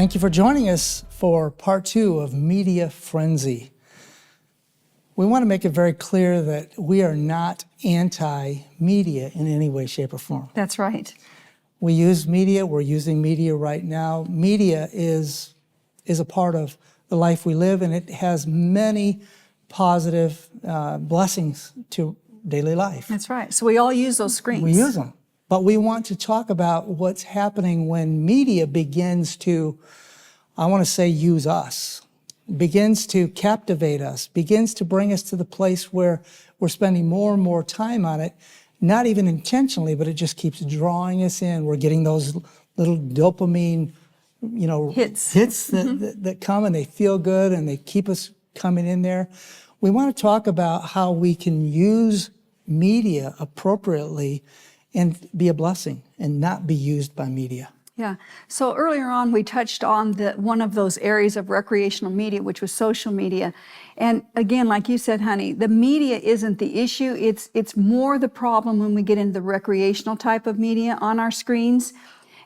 Thank you for joining us for part 2 of Media Frenzy. We want to make it very clear that we are not anti-media in any way, shape, or form. That's right. We use media. We're using media right now. Media is a part of the life we live, and it has many positive blessings to daily life. That's right. So we all use those screens. We use them. But we want to talk about what's happening when media begins to, I want to say, use us, begins to captivate us, begins to bring us to the place where we're spending more and more time on it, not even intentionally, but it just keeps drawing us in. We're getting those little dopamine, hits that come, and they feel good and they keep us coming in there. We want to talk about how we can use media appropriately and be a blessing and not be used by media. Yeah. So earlier on, we touched on one of those areas of recreational media, which was social media. And again, like you said, honey, the media isn't the issue. It's more the problem when we get into the recreational type of media on our screens.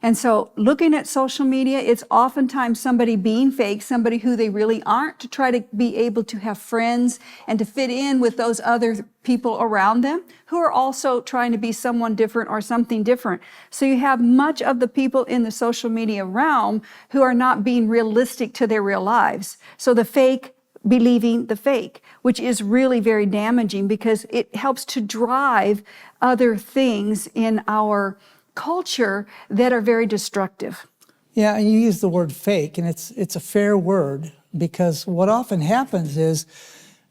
And so looking at social media, it's oftentimes somebody being fake, somebody who they really aren't, to try to be able to have friends and to fit in with those other people around them who are also trying to be someone different or something different. So you have much of the people in the social media realm who are not being realistic to their real lives. So the fake believing the fake, which is really very damaging because it helps to drive other things in our culture that are very destructive. Yeah, and you use the word fake, and it's a fair word, because what often happens is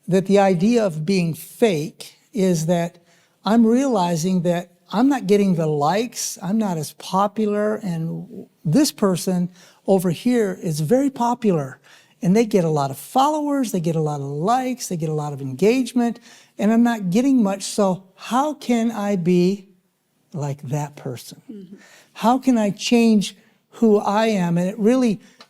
that the idea of being fake is that I'm realizing that I'm not getting the likes, I'm not as popular, and this person over here is very popular, and they get a lot of followers, they get a lot of likes, they get a lot of engagement, and I'm not getting much, so how can I be like that person? Mm-hmm. How can I change who I am? And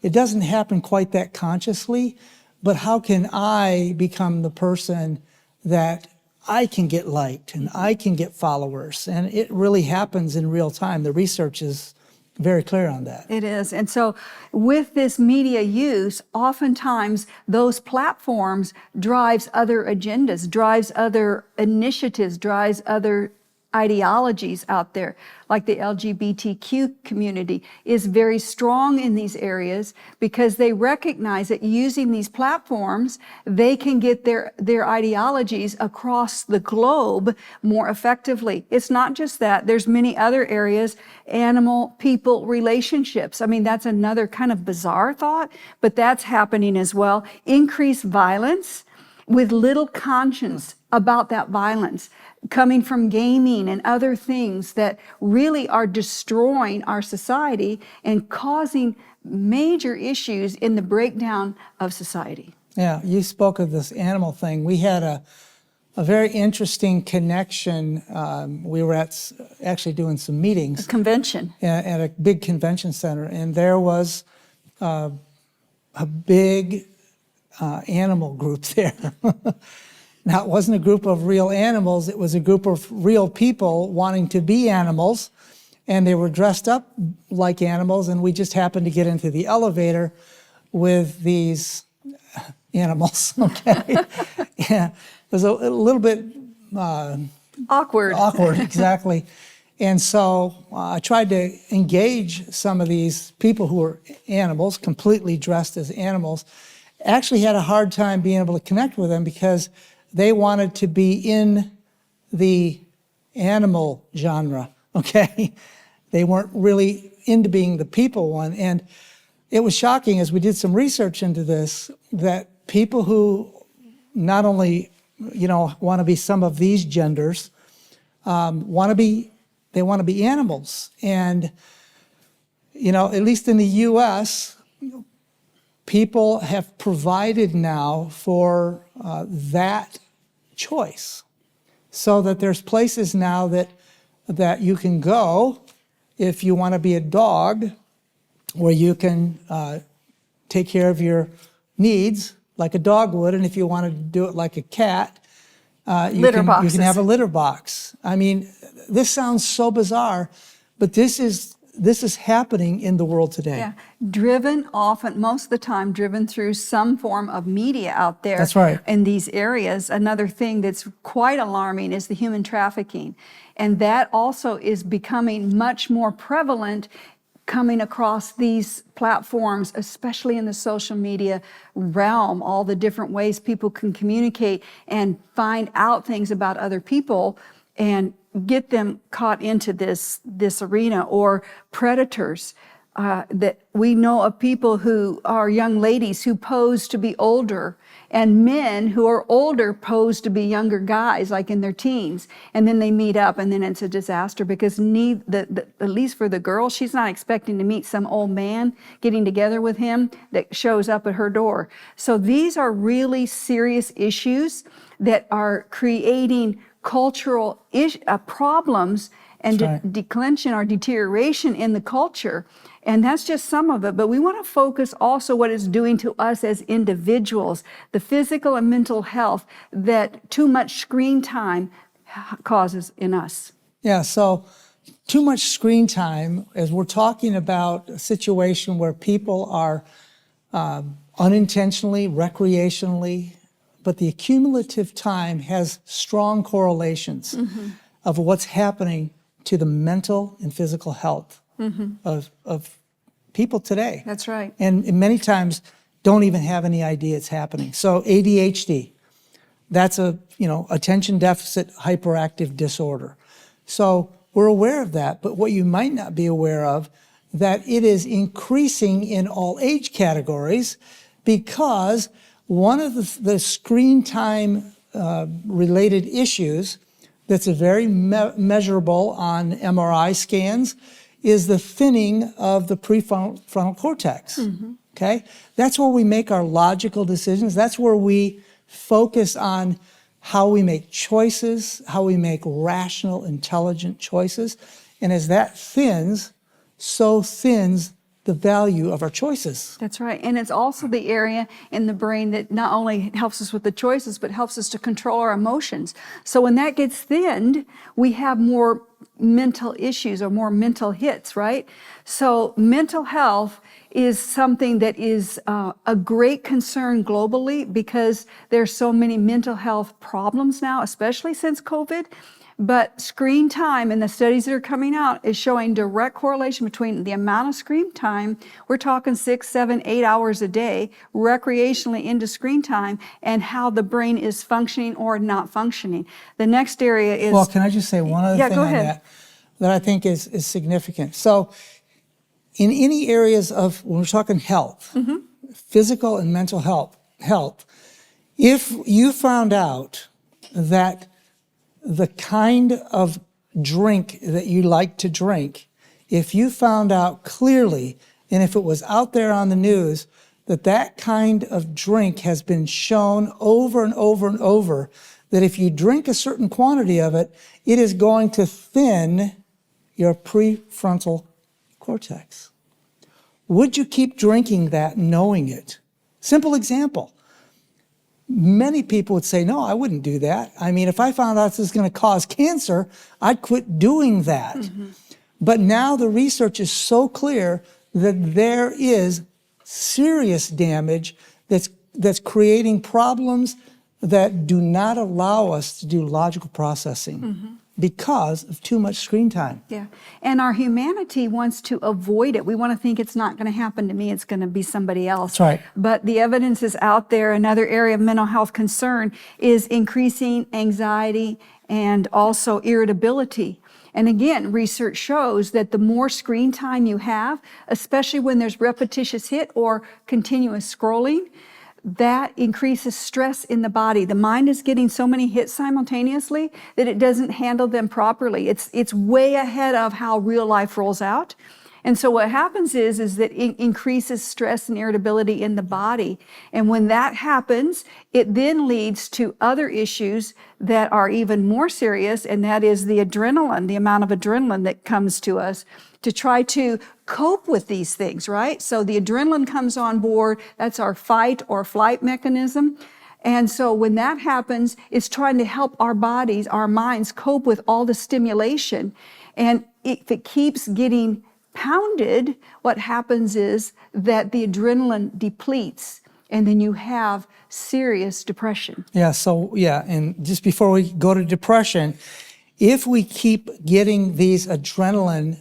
it doesn't happen quite that consciously, but how can I become the person that I can get liked and I can get followers? And it really happens in real time. The research is very clear on that. It is. And so with this media use, oftentimes those platforms drives other agendas, drives other initiatives, drives other ideologies out there, like the LGBTQ community is very strong in these areas because they recognize that using these platforms, they can get their ideologies across the globe more effectively. It's not just that. There's many other areas, animal-people relationships. I mean, that's another kind of bizarre thought, but that's happening as well. Increased violence with little conscience about that violence coming from gaming and other things that really are destroying our society and causing major issues in the breakdown of society. Yeah, you spoke of this animal thing. We had a very interesting connection. We were actually doing some meetings. A convention. At a big convention center, and there was a big animal group there. Now, it wasn't a group of real animals, it was a group of real people wanting to be animals, and they were dressed up like animals, and we just happened to get into the elevator with these animals, okay? Yeah, it was a little bit awkward. Awkward, exactly. And so I tried to engage some of these people who were animals, completely dressed as animals. Actually had a hard time being able to connect with them because they wanted to be in the animal genre, okay? They weren't really into being the people one. And it was shocking as we did some research into this, that people who not only, want to be some of these genders, want to be animals. And, at least in the U.S., people have provided now for that choice, so that there's places now that you can go if you want to be a dog, where you can take care of your needs like a dog would, and if you want to do it like a cat, you can have a litter box. I mean, this sounds so bizarre, but this is this is happening in the world today. Yeah, driven often, most of the time, driven through some form of media out there. That's right. In these areas. Another thing that's quite alarming is the human trafficking. And that also is becoming much more prevalent coming across these platforms, especially in the social media realm, all the different ways people can communicate and find out things about other people and get them caught into this arena, or predators. That we know of people who are young ladies who pose to be older, and men who are older pose to be younger guys, like in their teens, and then they meet up, and then it's a disaster because at least for the girl, she's not expecting to meet some old man getting together with him that shows up at her door. So these are really serious issues that are creating cultural problems and declension or deterioration in the culture. And that's just some of it. But we want to focus also what it's doing to us as individuals, the physical and mental health that too much screen time causes in us. Yeah, so too much screen time, as we're talking about a situation where people are unintentionally, recreationally, but the accumulative time has strong correlations of what's happening to the mental and physical health of people today. That's right. And many times don't even have any idea it's happening. So ADHD, that's attention deficit hyperactive disorder. So we're aware of that, but what you might not be aware of, that it is increasing in all age categories because one of the screen time related issues that's very measurable on MRI scans is the thinning of the prefrontal cortex, okay? That's where we make our logical decisions. That's where we focus on how we make choices, how we make rational, intelligent choices. And as that thins, so thins the value of our choices. That's right. And it's also the area in the brain that not only helps us with the choices, but helps us to control our emotions. So when that gets thinned, we have more mental issues or more mental hits, right? So mental health is something that is a great concern globally because there's so many mental health problems now, especially since COVID. But screen time and the studies that are coming out is showing direct correlation between the amount of screen time, we're talking 6, 7, 8 hours a day, recreationally into screen time, and how the brain is functioning or not functioning. The next area is... Well, can I just say one other thing go on ahead. that I think is significant? So in any areas of, when we're talking health, physical and mental health, if you found out that the kind of drink that you like to drink, if you found out clearly, and if it was out there on the news, that kind of drink has been shown over and over and over, that if you drink a certain quantity of it, it is going to thin your prefrontal cortex. Would you keep drinking that knowing it? Simple example. Many people would say, no, I wouldn't do that. I mean, if I found out this is going to cause cancer, I'd quit doing that. But now the research is so clear that there is serious damage that's creating problems that do not allow us to do logical processing because of too much screen time. Yeah, and our humanity wants to avoid it. We want to think it's not going to happen to me, it's going to be somebody else. That's right. But the evidence is out there. Another area of mental health concern is increasing anxiety and also irritability. And again, research shows that the more screen time you have, especially when there's repetitious hit or continuous scrolling, that increases stress in the body. The mind is getting so many hits simultaneously that it doesn't handle them properly. It's way ahead of how real life rolls out. And so what happens is that it increases stress and irritability in the body. And when that happens, it then leads to other issues that are even more serious, and that is the adrenaline, the amount of adrenaline that comes to us to try to cope with these things, right? So the adrenaline comes on board, that's our fight or flight mechanism. And so when that happens, it's trying to help our bodies, our minds cope with all the stimulation. And if it keeps getting pounded, what happens is that the adrenaline depletes, and then you have serious depression. Yeah, and just before we go to depression, if we keep getting these adrenaline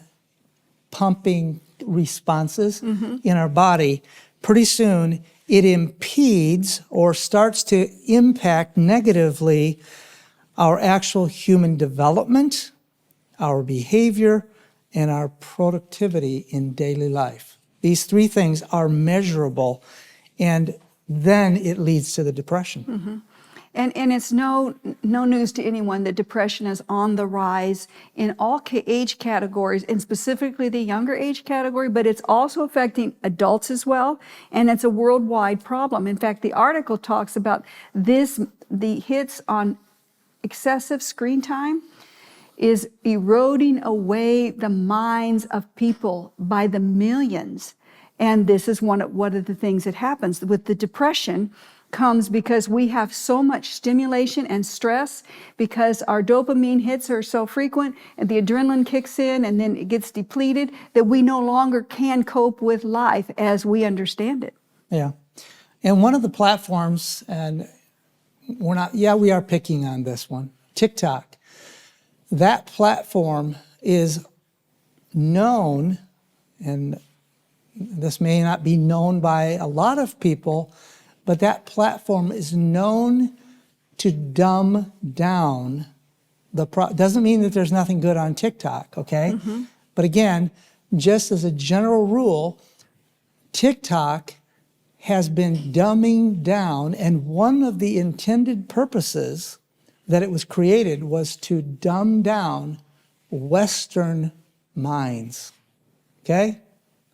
pumping responses in our body, pretty soon it impedes or starts to impact negatively our actual human development, our behavior, and our productivity in daily life. These three things are measurable, and then it leads to the depression. And it's no news to anyone that depression is on the rise in all age categories, and specifically the younger age category, but it's also affecting adults as well, and it's a worldwide problem. In fact, the article talks about the hits on excessive screen time is eroding away the minds of people by the millions. And this is one of the things that happens with the depression comes because we have so much stimulation and stress, because our dopamine hits are so frequent and the adrenaline kicks in and then it gets depleted, that we no longer can cope with life as we understand it. Yeah. And one of the platforms, and we are picking on this one, TikTok. That platform is known, and this may not be known by a lot of people, but that platform is known to dumb down doesn't mean that there's nothing good on TikTok, okay? But again, just as a general rule, TikTok has been dumbing down, and one of the intended purposes that it was created was to dumb down Western minds, okay?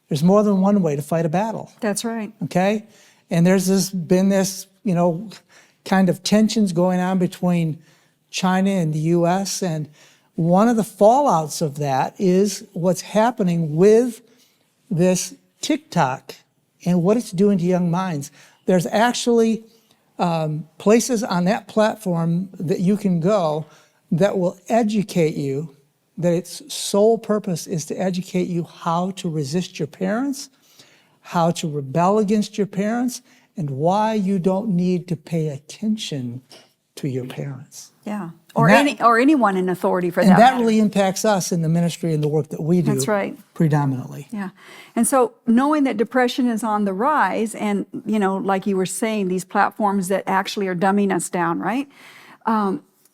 There's more than one way to fight a battle. That's right. Okay? And there's been this, kind of tensions going on between China and the U.S., and one of the fallouts of that is what's happening with this TikTok and what it's doing to young minds. There's actually places on that platform that you can go that will educate you, that its sole purpose is to educate you how to resist your parents, how to rebel against your parents, and why you don't need to pay attention to your parents. Yeah. Or anyone in authority for that. And that matter. really impacts us in the ministry and the work that we do. That's right. Predominantly. Yeah. And so knowing that depression is on the rise, and, like you were saying, these platforms that actually are dumbing us down, right?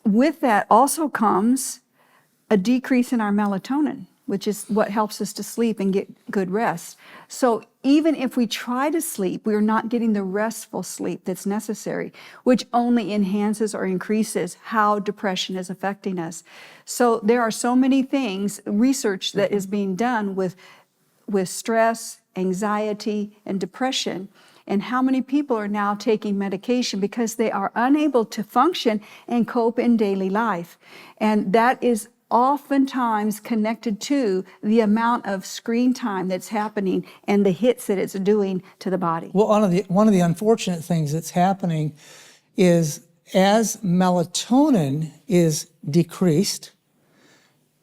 With that also comes a decrease in our melatonin, which is what helps us to sleep and get good rest. So even if we try to sleep, we're not getting the restful sleep that's necessary, which only enhances or increases how depression is affecting us. So there are so many things, research that is being done with stress, anxiety, and depression, and how many people are now taking medication because they are unable to function and cope in daily life. And that is oftentimes connected to the amount of screen time that's happening and the hits that it's doing to the body. Well, one of the unfortunate things that's happening is as melatonin is decreased,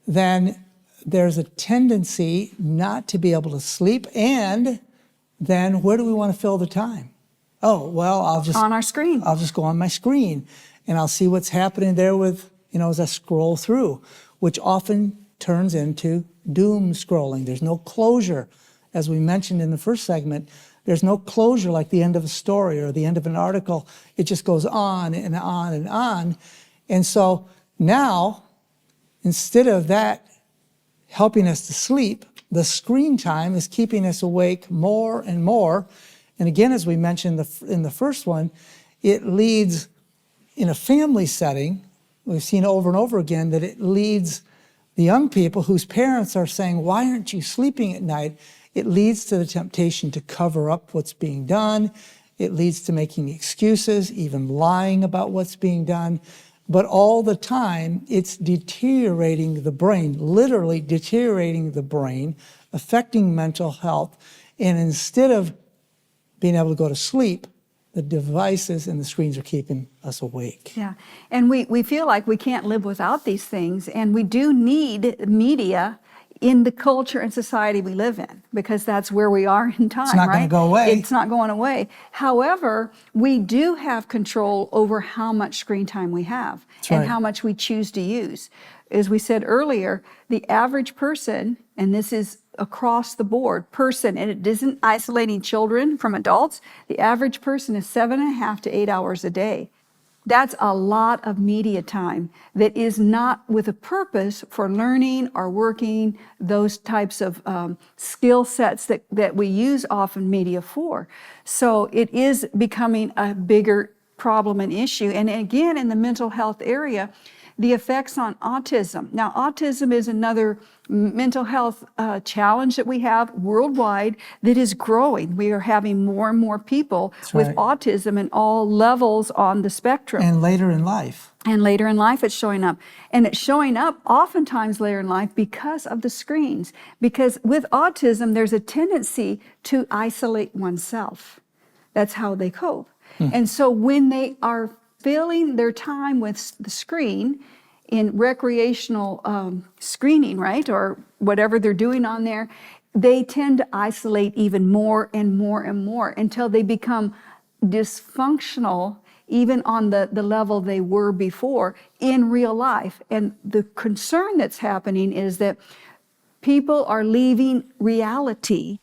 then there's a tendency not to be able to sleep, and then where do we want to fill the time? Oh, well, on our screen. I'll just go on my screen and I'll see what's happening there with, as I scroll through, which often turns into doom scrolling. There's no closure. As we mentioned in the first segment, there's no closure like the end of a story or the end of an article. It just goes on and on and on. And so now, instead of that helping us to sleep, the screen time is keeping us awake more and more. And again, as we mentioned in the first one, it leads in a family setting. We've seen over and over again that it leads the young people whose parents are saying, why aren't you sleeping at night? It leads to the temptation to cover up what's being done. It leads to making excuses, even lying about what's being done. But all the time, it's deteriorating the brain, literally deteriorating the brain, affecting mental health. And instead of being able to go to sleep, the devices and the screens are keeping us awake. Yeah, and we feel like we can't live without these things, and we do need media in the culture and society we live in, because that's where we are in time, It's not right? gonna go away. It's not going away. However, we do have control over how much screen time we have and right. how much we choose to use. As we said earlier, the average person, and this is across the board, person, and it isn't isolating children from adults, the average person is 7.5 to 8 hours a day. That's a lot of media time that is not with a purpose for learning or working, those types of skill sets that we use often media for. So it is becoming a bigger problem and issue. And again, in the mental health area, the effects on autism. Now, autism is another mental health challenge that we have worldwide that is growing. We are having more and more people with right. autism in all levels on the spectrum. And later in life. And later in life, it's showing up. And it's showing up oftentimes later in life because of the screens. Because with autism, there's a tendency to isolate oneself. That's how they cope. And so when they are filling their time with the screen in recreational screening, right, or whatever they're doing on there, they tend to isolate even more and more and more until they become dysfunctional even on the level they were before in real life. And the concern that's happening is that people are leaving reality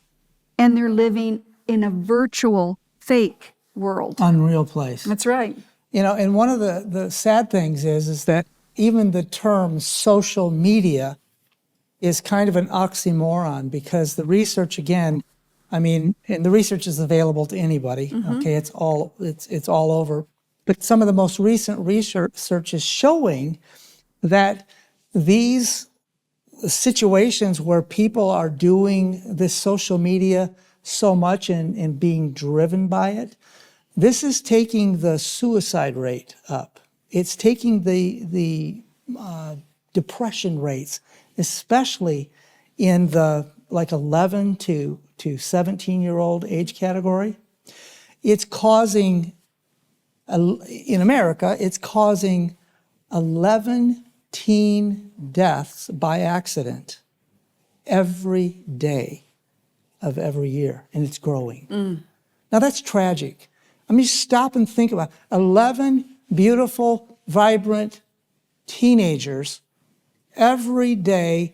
and they're living in a virtual, fake world. Unreal place. That's right. You know, and one of the sad things is that even the term social media is kind of an oxymoron, because the research, again, I mean, and the research is available to anybody, okay, it's all over. But some of the most recent research is showing that these situations where people are doing this social media so much and being driven by it, this is taking the suicide rate up. It's taking the depression rates, especially in the like 11 to 17-year-old age category. It's causing, in America, it's causing 11 teen deaths by accident every day of every year, and it's growing. Now that's tragic. I mean, stop and think about it. 11 beautiful, vibrant teenagers, every day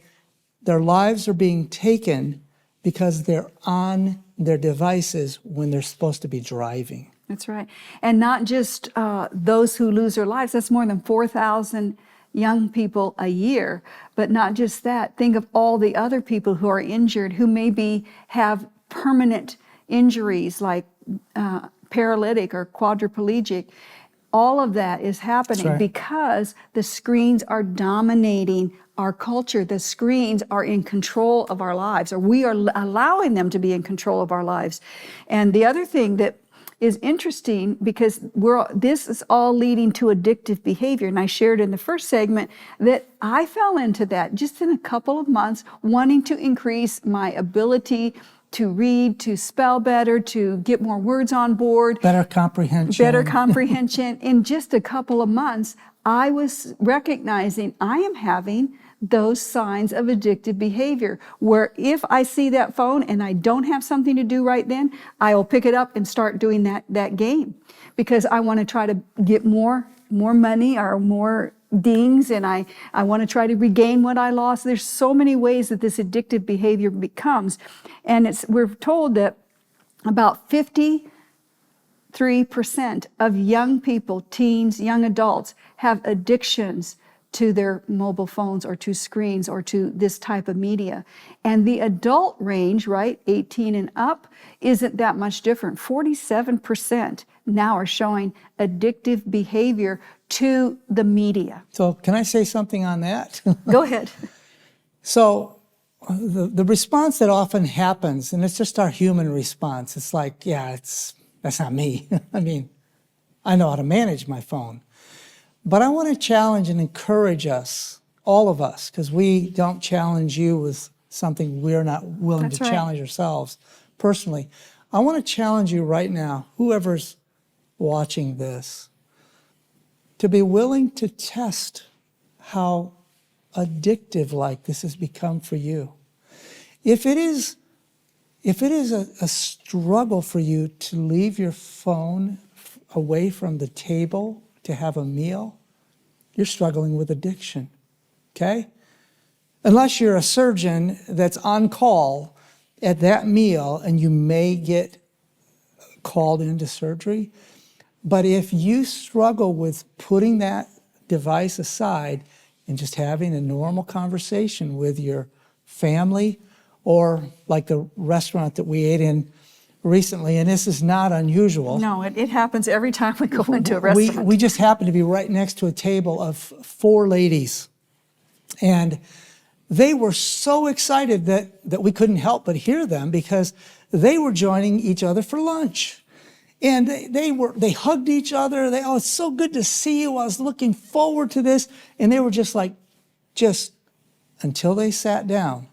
their lives are being taken because they're on their devices when they're supposed to be driving. That's right. And not just those who lose their lives, that's more than 4,000 young people a year. But not just that, think of all the other people who are injured, who maybe have permanent injuries like paralytic or quadriplegic. All of that is happening because the screens are dominating our culture. The screens are in control of our lives, or we are allowing them to be in control of our lives. And the other thing that is interesting, because this is all leading to addictive behavior. And I shared in the first segment that I fell into that just in a couple of months, wanting to increase my ability to read, to spell better, to get more words on board. Better comprehension. In just a couple of months, I was recognizing I am having those signs of addictive behavior, where if I see that phone and I don't have something to do right then, I will pick it up and start doing that game, because I want to try to get more money or more dings, and I want to try to regain what I lost. There's so many ways that this addictive behavior becomes. And we're told that about 53% of young people, teens, young adults, have addictions to their mobile phones or to screens or to this type of media. And the adult range, right, 18 and up, isn't that much different. 47% now are showing addictive behavior to the media. So can I say something on that? Go ahead. So the response that often happens, and it's just our human response, it's like, yeah, that's not me. I mean, I know how to manage my phone. But I want to challenge and encourage us, all of us, because we don't challenge you with something we're not willing to challenge ourselves personally. I want to challenge you right now, whoever's watching this, to be willing to test how addictive like this has become for you. if it is a struggle for you to leave your phone away from the table to have a meal, you're struggling with addiction, okay? Unless you're a surgeon that's on call at that meal and you may get called into surgery. But if you struggle with putting that device aside and just having a normal conversation with your family, or like the restaurant that we ate in recently, and this is not unusual. No, it happens every time we go into a restaurant. We just happened to be right next to a table of 4 ladies. And they were so excited that we couldn't help but hear them, because they were joining each other for lunch. And they hugged each other. Oh, it's so good to see you. I was looking forward to this. And they were just until they sat down.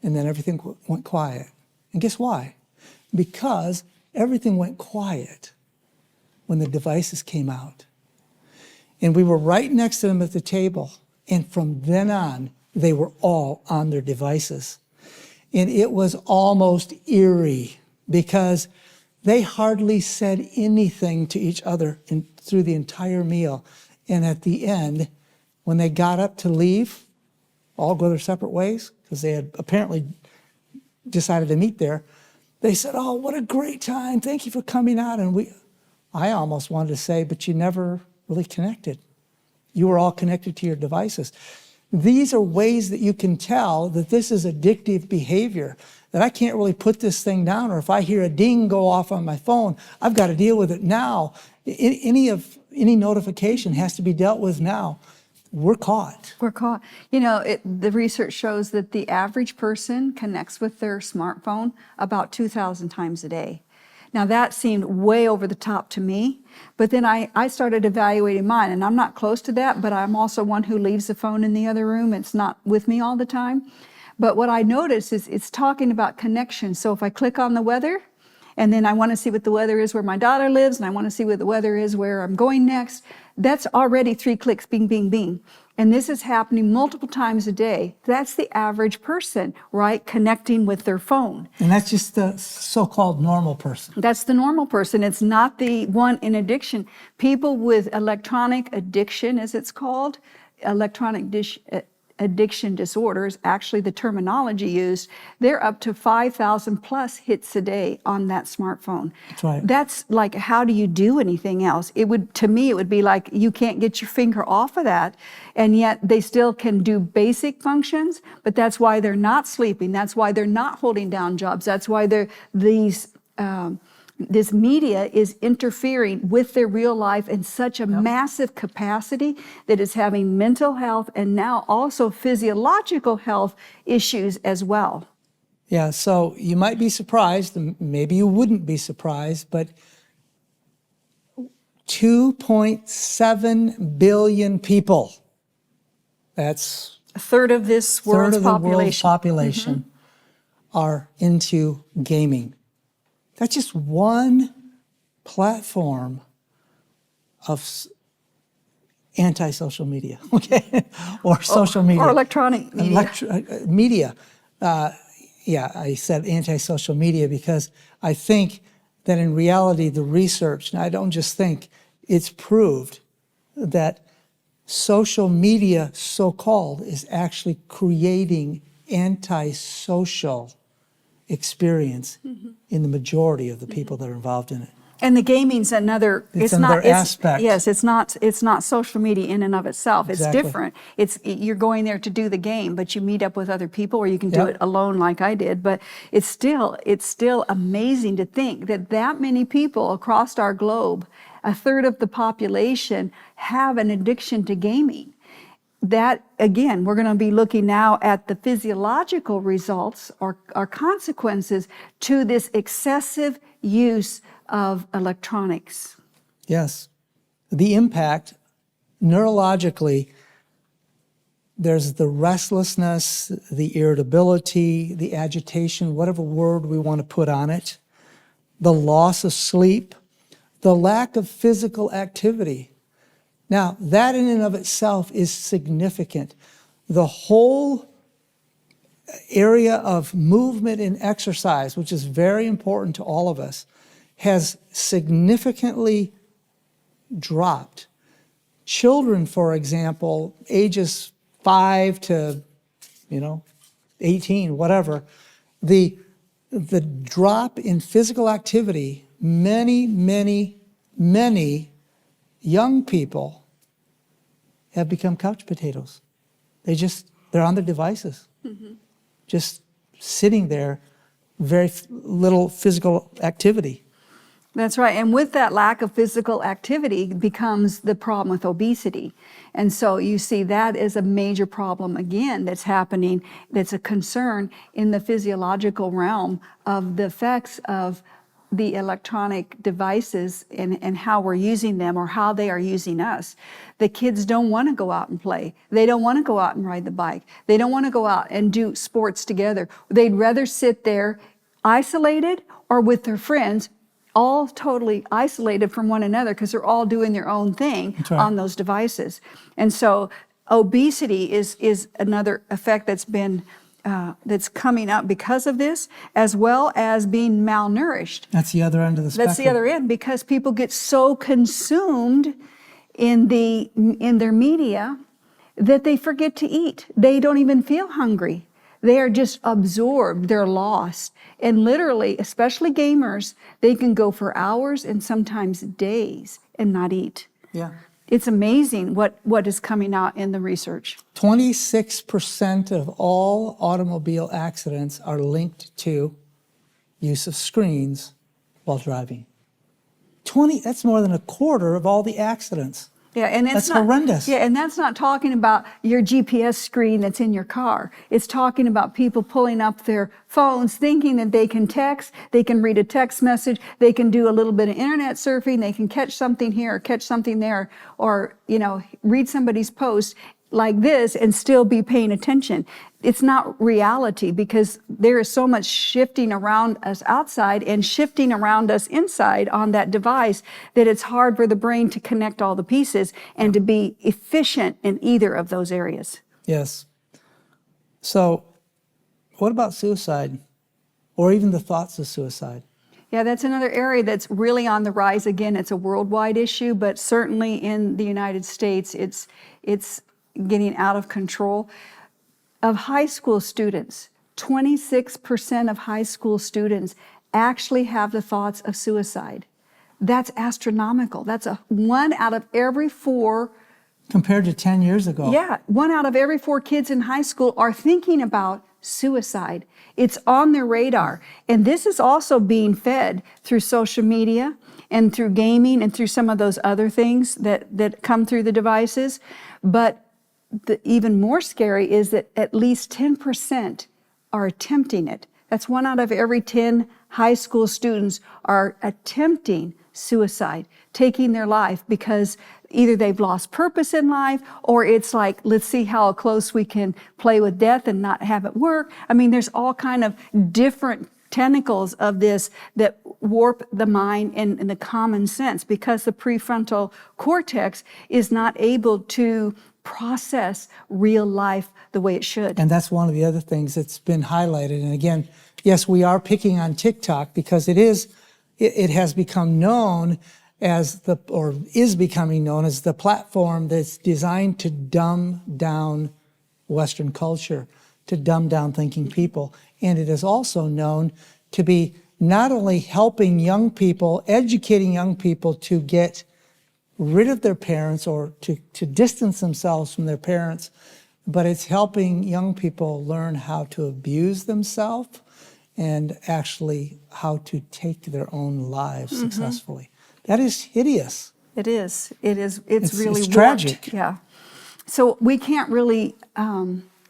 And then everything went quiet. And guess why? Because everything went quiet when the devices came out. And we were right next to them at the table. And from then on, they were all on their devices. And it was almost eerie, because they hardly said anything to each other through the entire meal. And at the end, when they got up to leave, all go their separate ways, because they had apparently decided to meet there, they said, "Oh, what a great time. Thank you for coming out." And I almost wanted to say, but you never really connected. You were all connected to your devices. These are ways that you can tell that this is addictive behavior, that I can't really put this thing down, or if I hear a ding go off on my phone, I've got to deal with it now. Any notification has to be dealt with now. We're caught. We're caught. You know, the research shows that the average person connects with their smartphone about 2,000 times a day. Now, that seemed way over the top to me, but then I started evaluating mine, and I'm not close to that, but I'm also one who leaves the phone in the other room. It's not with me all the time. But what I notice is it's talking about connection. So if I click on the weather, and then I want to see what the weather is where my daughter lives, and I want to see what the weather is where I'm going next, that's already 3 clicks, bing, bing, bing. And this is happening multiple times a day. That's the average person, right? Connecting with their phone. And that's just the so-called normal person. That's the normal person. It's not the one in addiction. People with electronic addiction, as it's called, addiction disorders, actually the terminology used, they're up to 5,000 plus hits a day on that smartphone. That's right. That's like, how do you do anything else? To me, it would be like you can't get your finger off of that, and yet they still can do basic functions, but that's why they're not sleeping. That's why they're not holding down jobs. That's why this media is interfering with their real life in such a massive capacity that it's having mental health and now also physiological health issues as well. Yeah, so you might be surprised, and maybe you wouldn't be surprised, but 2.7 billion people, that's A third of this world's population, are into gaming. That's just one platform of anti-social media, okay? Or social media. Or electronic media. Media. Yeah, I said anti-social media because I think that in reality, the research, and I don't just think, it's proved that social media, so-called, is actually creating anti-social experience in the majority of the people that are involved in it. And the gaming's another. It's another aspect. Yes, it's not social media in and of itself. Exactly. It's different. You're going there to do the game, but you meet up with other people, or you can do it alone like I did. But it's still amazing to think that many people across our globe, a third of the population, have an addiction to gaming. That, again, we're going to be looking now at the physiological results or consequences to this excessive use of electronics. Yes. The impact, neurologically, there's the restlessness, the irritability, the agitation, whatever word we want to put on it, the loss of sleep, the lack of physical activity. Now, that in and of itself is significant. The whole area of movement and exercise, which is very important to all of us, has significantly dropped. Children, for example, ages 5 to 18, whatever, the drop in physical activity, many young people have become couch potatoes. They're on their devices, just sitting there, very little physical activity. That's right. And with that lack of physical activity becomes the problem with obesity. And so you see that is a major problem again that's happening, that's a concern in the physiological realm of the effects of the electronic devices and how we're using them or how they are using us. The kids don't want to go out and play. They don't want to go out and ride the bike. They don't want to go out and do sports together. They'd rather sit there isolated or with their friends, all totally isolated from one another because they're all doing their own thing on those devices. And so obesity is another effect that's been that's coming up because of this, as well as being malnourished. That's the other end of the spectrum. That's the other end, because people get so consumed in their media that they forget to eat. They don't even feel hungry. They are just absorbed, they're lost. And literally, especially gamers, they can go for hours and sometimes days and not eat. Yeah. It's amazing what is coming out in the research. 26% of all automobile accidents are linked to use of screens while driving. That's more than a quarter of all the accidents. Yeah, and that's horrendous. Yeah, and that's not talking about your GPS screen that's in your car. It's talking about people pulling up their phones thinking that they can text, they can read a text message, they can do a little bit of internet surfing, they can catch something here or catch something there, or read somebody's post like this and still be paying attention. It's not reality, because there is so much shifting around us outside and shifting around us inside on that device that it's hard for the brain to connect all the pieces and to be efficient in either of those areas. Yes. So what about suicide, or even the thoughts of suicide? Yeah, that's another area that's really on the rise. Again, it's a worldwide issue, but certainly in the United States, it's getting out of control. Of high school students, 26% of high school students actually have the thoughts of suicide. That's astronomical. That's 1 out of every 4. Compared to 10 years ago. Yeah, 1 out of every 4 kids in high school are thinking about suicide. It's on their radar. And this is also being fed through social media and through gaming and through some of those other things that come through the devices. But the even more scary is that at least 10% are attempting it. That's 1 out of every 10 high school students are attempting suicide, taking their life because either they've lost purpose in life, or it's like, let's see how close we can play with death and not have it work. I mean, there's all kind of different tentacles of this that warp the mind and the common sense, because the prefrontal cortex is not able to process real life the way it should. And that's one of the other things that's been highlighted. And again, yes, we are picking on TikTok because it has become known as is becoming known as the platform that's designed to dumb down Western culture, to dumb down thinking people. And it is also known to be not only helping young people, educating young people to get rid of their parents or to distance themselves from their parents, but it's helping young people learn how to abuse themselves and actually how to take their own lives successfully. That is hideous. It is. It's really it's tragic. Yeah. So we can't really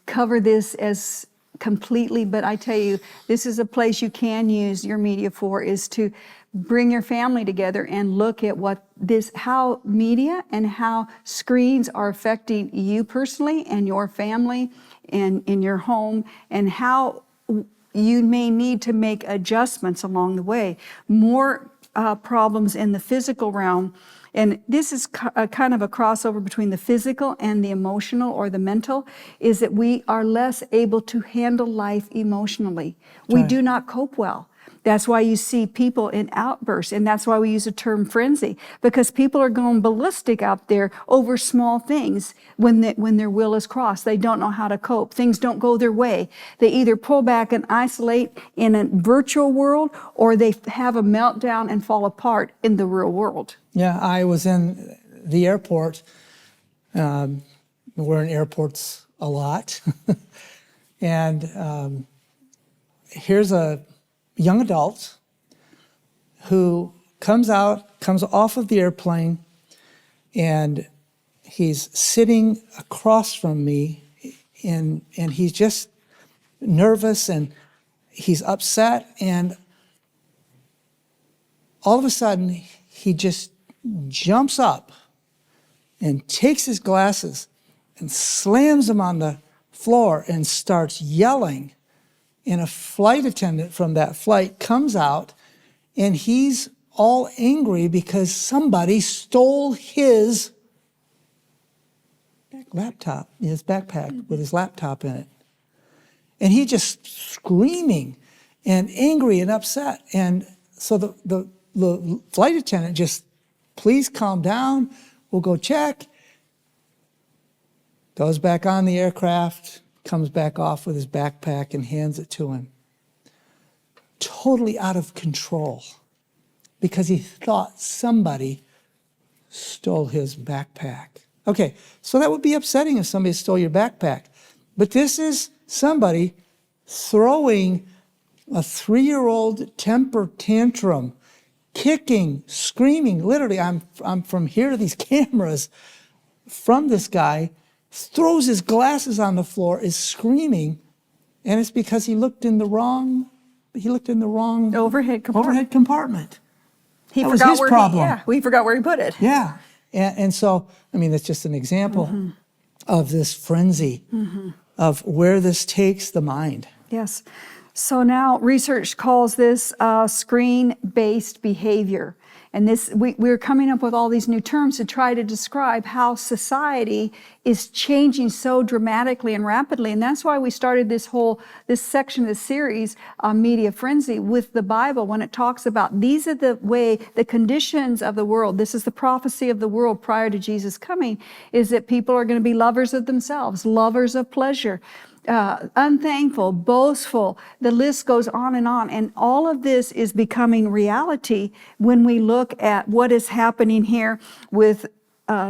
cover this as completely, but I tell you, this is a place you can use your media for, is to bring your family together and look at how media and how screens are affecting you personally and your family and in your home, and how you may need to make adjustments along the way. More problems in the physical realm, and this is kind of a crossover between the physical and the emotional or the mental, is that we are less able to handle life emotionally. We Right. do not cope well. That's why you see people in outbursts, and that's why we use the term frenzy, because people are going ballistic out there over small things when their will is crossed. They don't know how to cope. Things don't go their way. They either pull back and isolate in a virtual world, or they have a meltdown and fall apart in the real world. Yeah, I was in the airport. We're in airports a lot. And here's a young adult who comes off of the airplane, and he's sitting across from me, and he's just nervous and he's upset, and all of a sudden he just jumps up and takes his glasses and slams them on the floor and starts yelling. And a flight attendant from that flight comes out, and he's all angry because somebody stole his laptop, his backpack with his laptop in it. And he just screaming and angry and upset. And so the flight attendant just, please calm down, we'll go check. Goes back on the aircraft, comes back off with his backpack and hands it to him. Totally out of control because he thought somebody stole his backpack. Okay, so that would be upsetting if somebody stole your backpack. But this is somebody throwing a 3-year-old temper tantrum, kicking, screaming. Literally, I'm from here to these cameras from this guy, throws his glasses on the floor, is screaming, and it's because he looked in the wrong Overhead compartment. He That was forgot his where problem. we forgot where he put it. Yeah. And so, I mean, that's just an example of this frenzy of where this takes the mind. Yes. So now research calls this screen-based behavior. And this, we're coming up with all these new terms to try to describe how society is changing so dramatically and rapidly. And that's why we started this section of the series on media frenzy with the Bible, when it talks about these are the conditions of the world. This is the prophecy of the world prior to Jesus coming, is that people are going to be lovers of themselves, lovers of pleasure, unthankful, boastful. The list goes on, and all of this is becoming reality when we look at what is happening here with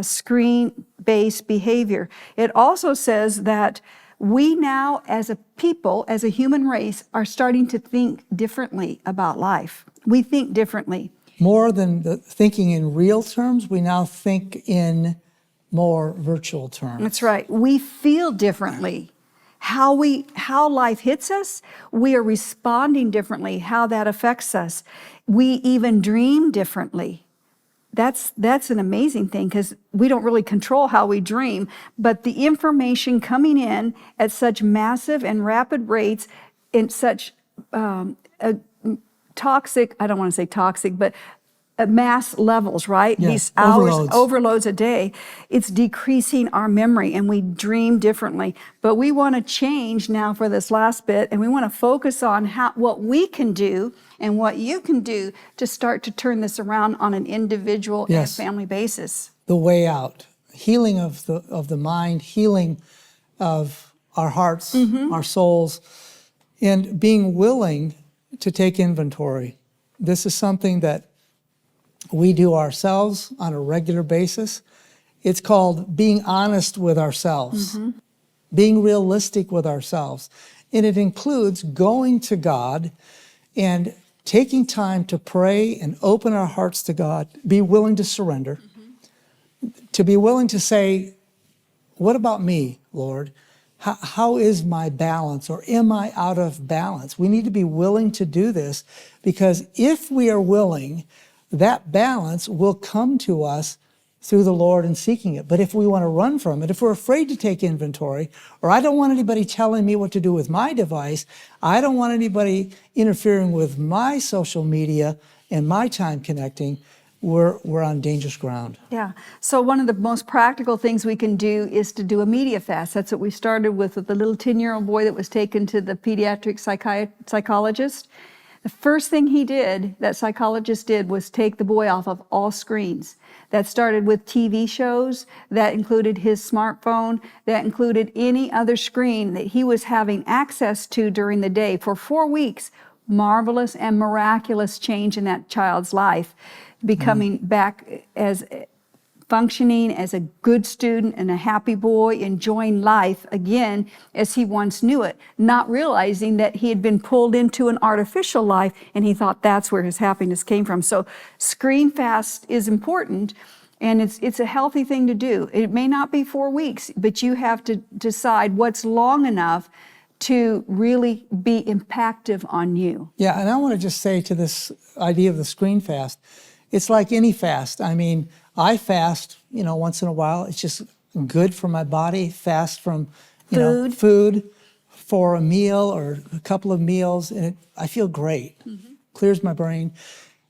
screen-based behavior. It also says that we now, as a people, as a human race, are starting to think differently about life. We think differently. More than the thinking in real terms, we now think in more virtual terms. That's right. We feel differently. How life hits us, we are responding differently, how that affects us. We even dream differently. That's an amazing thing, because we don't really control how we dream, but the information coming in at such massive and rapid rates, in such toxic, I don't want to say toxic, but mass levels, right? Yes, These hours, overloads. overloads a day, it's decreasing our memory, and we dream differently. But we want to change now for this last bit, and we want to focus on what we can do and what you can do to start to turn this around on an individual and family basis. The way out, healing of the mind, healing of our hearts, our souls, and being willing to take inventory. This is something that we do ourselves on a regular basis. It's called being honest with ourselves, being realistic with ourselves. And it includes going to God and taking time to pray and open our hearts to God, be willing to surrender, to be willing to say, what about me, Lord? How is my balance, or am I out of balance? We need to be willing to do this, because if we are willing, that balance will come to us through the Lord and seeking it. But if we want to run from it, if we're afraid to take inventory, or I don't want anybody telling me what to do with my device, I don't want anybody interfering with my social media and my time connecting, we're on dangerous ground. Yeah. So one of the most practical things we can do is to do a media fast. That's what we started with the little 10-year-old boy that was taken to the pediatric psychologist. The first thing that psychologist did, was take the boy off of all screens. That started with TV shows, that included his smartphone, that included any other screen that he was having access to during the day. For 4 weeks, marvelous and miraculous change in that child's life, becoming back as functioning as a good student and a happy boy, enjoying life again as he once knew it, not realizing that he had been pulled into an artificial life, and he thought that's where his happiness came from. So screen fast is important, and it's a healthy thing to do. It may not be 4 weeks, but you have to decide what's long enough to really be impactful on you. Yeah, and I want to just say to this idea of the screen fast, it's like any fast. I mean, I fast, once in a while. It's just good for my body. Fast from, food for a meal or a couple of meals, and I feel great. Clears my brain.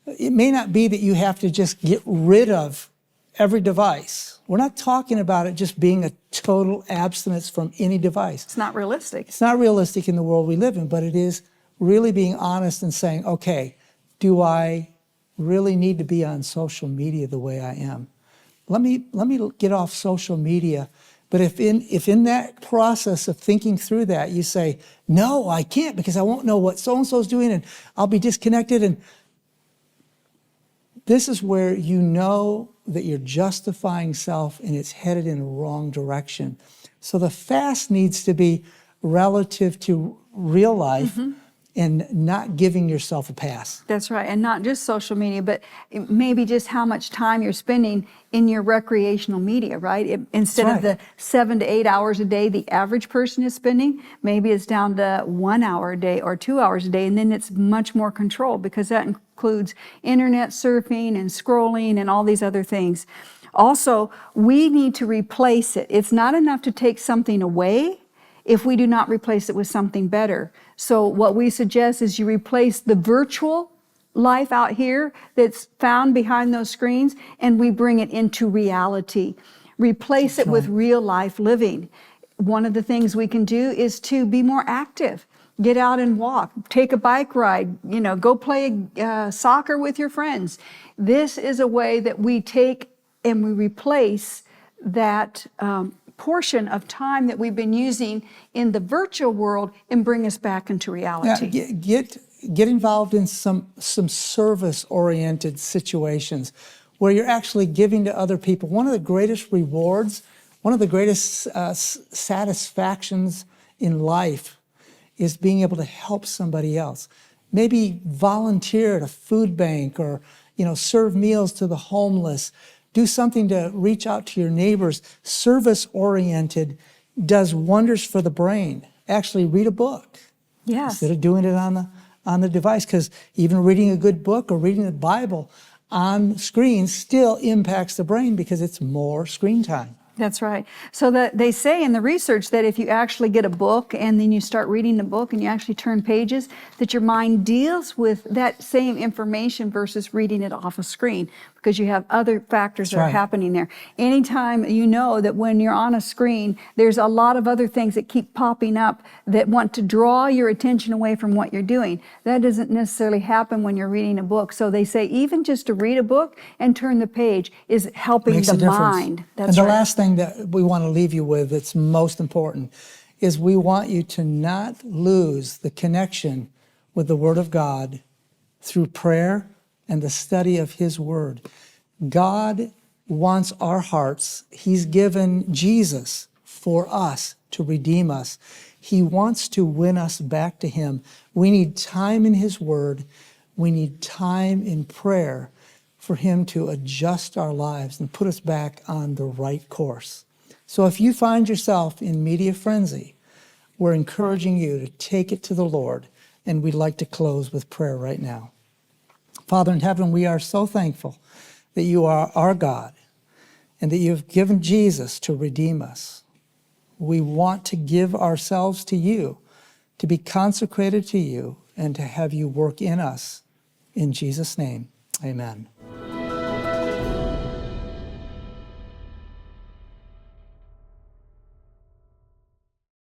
It may not be that you have to just get rid of every device. We're not talking about it just being a total abstinence from any device. It's not realistic. It's not realistic in the world we live in, but it is really being honest and saying, okay, do I really need to be on social media the way I am? Let me get off social media. But if in that process of thinking through that, you say, no, I can't, because I won't know what so-and-so's doing, and I'll be disconnected, and this is where you know that you're justifying self and it's headed in the wrong direction. So the fast needs to be relative to real life and not giving yourself a pass. That's right. And not just social media, but maybe just how much time you're spending in your recreational media, right? Instead of the 7 to 8 hours a day the average person is spending, maybe it's down to 1 hour a day or 2 hours a day, and then it's much more controlled, because that includes internet surfing and scrolling and all these other things. Also, we need to replace it. It's not enough to take something away if we do not replace it with something better. So what we suggest is you replace the virtual life out here that's found behind those screens, and we bring it into reality. Replace it with real life living. One of the things we can do is to be more active. Get out and walk, take a bike ride, go play soccer with your friends. This is a way that we take and we replace that portion of time that we've been using in the virtual world and bring us back into reality. Yeah, get involved in some service-oriented situations where you're actually giving to other people. One of the greatest rewards, one of the greatest satisfactions in life is being able to help somebody else. Maybe volunteer at a food bank, or serve meals to the homeless. Do something to reach out to your neighbors. Service-oriented does wonders for the brain. Actually, read a book. Yes. Instead of doing it on the device, because even reading a good book or reading the Bible on screen still impacts the brain because it's more screen time. That's right. So that they say in the research that if you actually get a book and then you start reading the book and you actually turn pages, that your mind deals with that same information versus reading it off a screen, because you have other factors that are happening there. Anytime you know that when you're on a screen, there's a lot of other things that keep popping up that want to draw your attention away from what you're doing. That doesn't necessarily happen when you're reading a book. So they say even just to read a book and turn the page is helping the mind. That's and the last thing that we want to leave you with that's most important is we want you to not lose the connection with the Word of God through prayer and the study of His Word. God wants our hearts. He's given Jesus for us to redeem us. He wants to win us back to Him. We need time in His Word. We need time in prayer for Him to adjust our lives and put us back on the right course. So if you find yourself in media frenzy, we're encouraging you to take it to the Lord, and we'd like to close with prayer right now. Father in heaven, we are so thankful that you are our God and that you have given Jesus to redeem us. We want to give ourselves to you, to be consecrated to you, and to have you work in us. In Jesus' name. Amen.